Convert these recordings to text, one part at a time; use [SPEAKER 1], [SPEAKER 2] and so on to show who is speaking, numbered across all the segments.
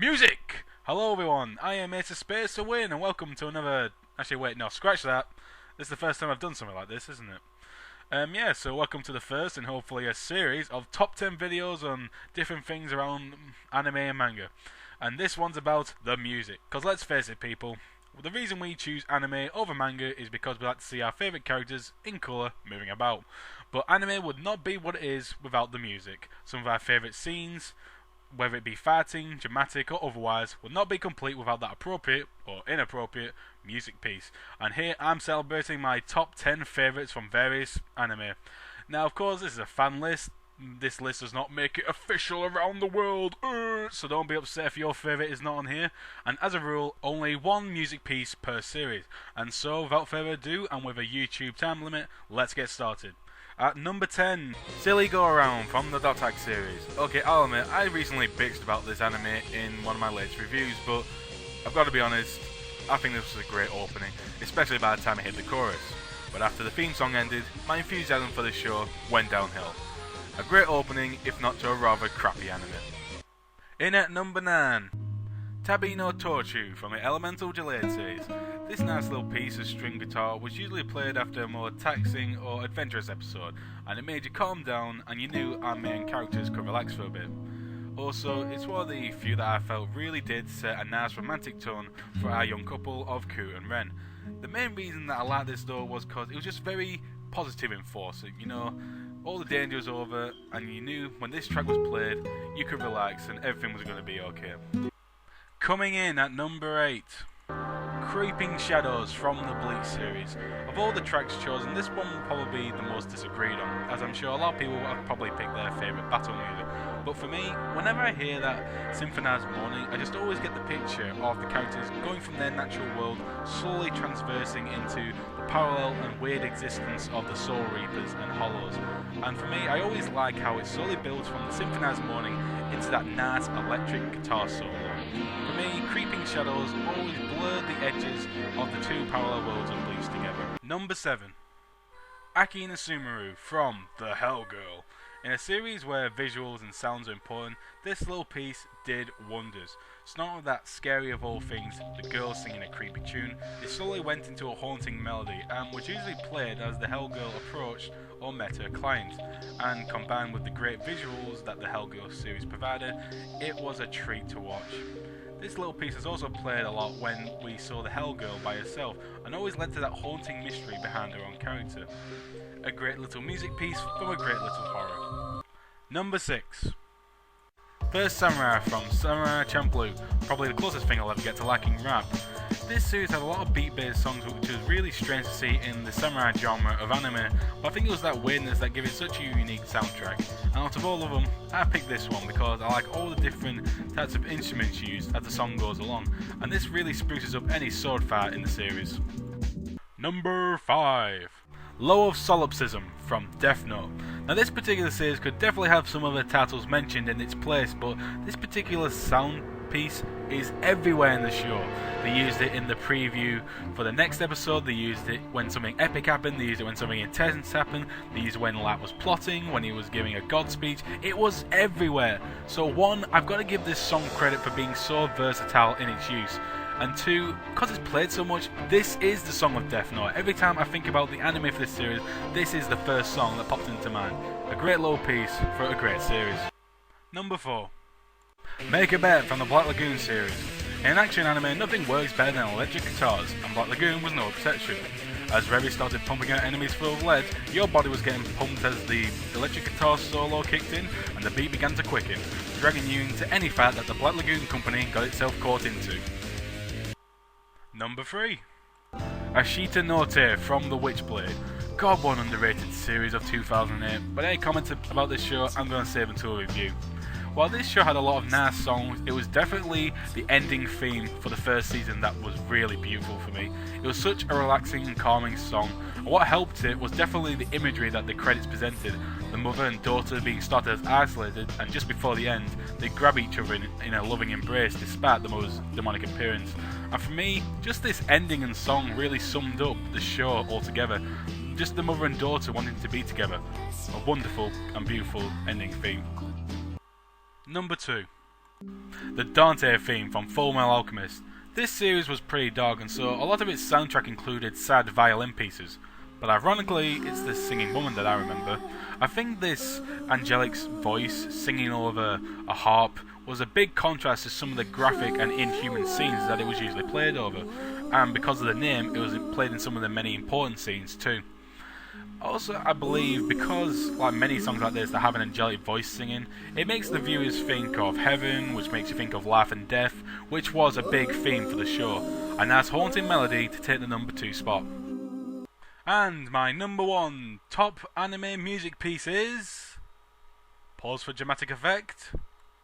[SPEAKER 1] Music! Hello everyone, I am AceofSpadesFTW and welcome to another... Actually wait, no, scratch that. This is the first time I've done something like this, isn't it? So welcome to the first and hopefully a series of top 10 videos on different things around anime and manga. And this one's about the music, because let's face it people, the reason we choose anime over manga is because we like to see our favourite characters in colour moving about. But anime would not be what it is without the music. Some of our favourite scenes, whether it be fighting, dramatic or otherwise, would not be complete without that appropriate or inappropriate music piece. And here I'm celebrating my top 10 favourites from various anime. Now of course this is a fan list. This list does not make it official around the world, so don't be upset if your favourite is not on here. And as a rule, only one music piece per series. And so without further ado, and with a YouTube time limit, let's get started. At number 10, Silly Go Around from the Dot Tag series. Okay, I'll admit, I recently bitched about this anime in one of my latest reviews, but I've got to be honest, I think this was a great opening, especially by the time I hit the chorus. But after the theme song ended, my enthusiasm for the show went downhill. A great opening, if not to a rather crappy anime. In at number 9, Tabi no Tochu from the Elemental Delayed series. This nice little piece of string guitar was usually played after a more taxing or adventurous episode, and it made you calm down and you knew our main characters could relax for a bit. Also, it's one of the few that I felt really did set a nice romantic tone for our young couple of Ku and Ren. The main reason that I liked this though was because it was just very positive in force, you know. All the danger was over, and you knew when this track was played, you could relax and everything was going to be okay. Coming in at number 8, Creeping Shadows from the Bleach series. Of all the tracks chosen, this one will probably be the most disagreed on, as I'm sure a lot of people have probably picked their favourite battle music. But for me, whenever I hear that symphonized moaning, I just always get the picture of the characters going from their natural world, slowly transversing into the parallel and weird existence of the Soul Reapers and Hollows. And for me, I always like how it slowly builds from the symphonized moaning into that nice electric guitar solo. For me, Creeping Shadows always blurred the edges of the two parallel worlds of Bleach together. Number 7, Aki no Sumeru from The Hell Girl. In a series where visuals and sounds are important, this little piece did wonders. Starting with that scary of all things, the girl singing a creepy tune, it slowly went into a haunting melody and was usually played as the Hell Girl approached or met her client. And combined with the great visuals that the Hell Girl series provided, it was a treat to watch. This little piece is also played a lot when we saw the Hell Girl by herself, and always led to that haunting mystery behind her own character. A great little music piece from a great little horror. Number 6, First Samurai from Samurai Champloo, probably the closest thing I'll ever get to liking rap. This series had a lot of beat-based songs which was really strange to see in the samurai genre of anime, but I think it was that weirdness that gave it such a unique soundtrack. And out of all of them, I picked this one because I like all the different types of instruments used as the song goes along, and this really spruces up any sword fight in the series. Number 5, Law of Solipsism from Death Note. Now this particular series could definitely have some other titles mentioned in its place, but this particular sound piece is everywhere in the show. They used it in the preview for the next episode, they used it when something epic happened, they used it when something intense happened, they used it when Light was plotting, when he was giving a god speech. It was everywhere. So one, I've got to give this song credit for being so versatile in its use. And 2, because it's played so much, this is the song of Death Note. Every time I think about the anime for this series, this is the first song that pops into mind. A great little piece for a great series. Number 4, Make a Bet from the Black Lagoon series. In action anime, nothing works better than electric guitars, and Black Lagoon was no exception. As Revy started pumping out enemies full of lead, your body was getting pumped as the electric guitar solo kicked in and the beat began to quicken, dragging you into any fight that the Black Lagoon company got itself caught into. Number 3, Ashita no Te from The Witchblade. God, what an underrated series of 2008, but any comments about this show I'm going to save until review. While this show had a lot of nice songs, it was definitely the ending theme for the first season that was really beautiful for me. It was such a relaxing and calming song, and what helped it was definitely the imagery that the credits presented. The mother and daughter being started as isolated, and just before the end, they grab each other in a loving embrace despite the mother's demonic appearance. And for me, just this ending and song really summed up the show altogether. Just the mother and daughter wanting to be together. A wonderful and beautiful ending theme. Number 2, The Dante theme from Fullmetal Alchemist. This series was pretty dark, and so a lot of its soundtrack included sad violin pieces. But ironically, it's the singing woman that I remember. I think this angelic's voice singing over a harp was a big contrast to some of the graphic and inhuman scenes that it was usually played over, and because of the name, it was played in some of the many important scenes too. Also, I believe because, like many songs like this that have an angelic voice singing, it makes the viewers think of heaven, which makes you think of life and death, which was a big theme for the show. A nice haunting melody to take the number 2 spot. And my number 1 top anime music piece is... pause for dramatic effect.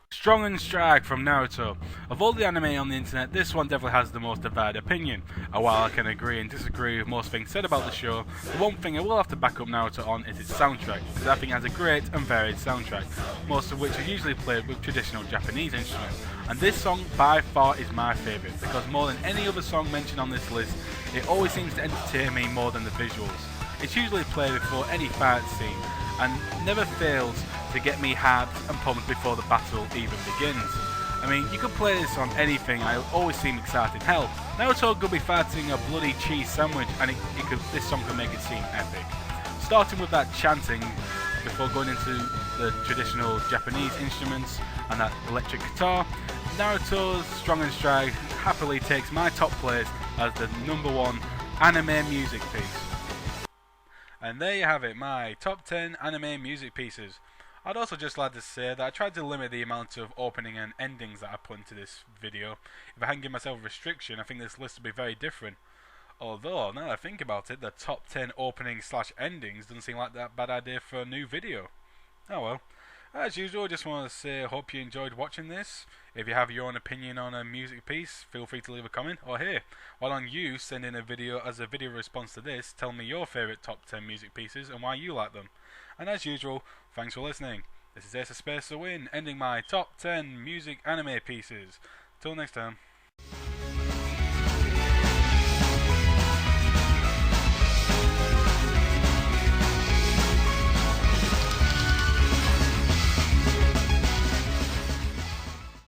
[SPEAKER 1] Strong and Strike from Naruto. Of all the anime on the internet, this one definitely has the most divided opinion. And while I can agree and disagree with most things said about the show, the one thing I will have to back up Naruto on is its soundtrack, because I think it has a great and varied soundtrack, most of which are usually played with traditional Japanese instruments. And this song by far is my favourite, because more than any other song mentioned on this list, it always seems to entertain me more than the visuals. It's usually played before any fight scene, and never fails to get me hyped and pumped before the battle even begins. I mean, you could play this on anything and it'll always seem exciting. Hell, Naruto could be fighting a bloody cheese sandwich and this song could make it seem epic. Starting with that chanting before going into the traditional Japanese instruments and that electric guitar, Naruto's Strong and Strike happily takes my top place as the number 1 anime music piece. And there you have it, my top 10 anime music pieces. I'd also just like to say that I tried to limit the amount of opening and endings that I put into this video. If I hadn't given myself a restriction, I think this list would be very different. Although, now that I think about it, the top 10 openings/endings doesn't seem like that bad idea for a new video. Oh well. As usual, I just want to say I hope you enjoyed watching this. If you have your own opinion on a music piece, feel free to leave a comment. Or here, why don't you send in a video as a video response to this, tell me your favourite top 10 music pieces and why you like them. And as usual, thanks for listening. This is AceofSpadesFTW ending my top 10 music anime pieces. Till next time.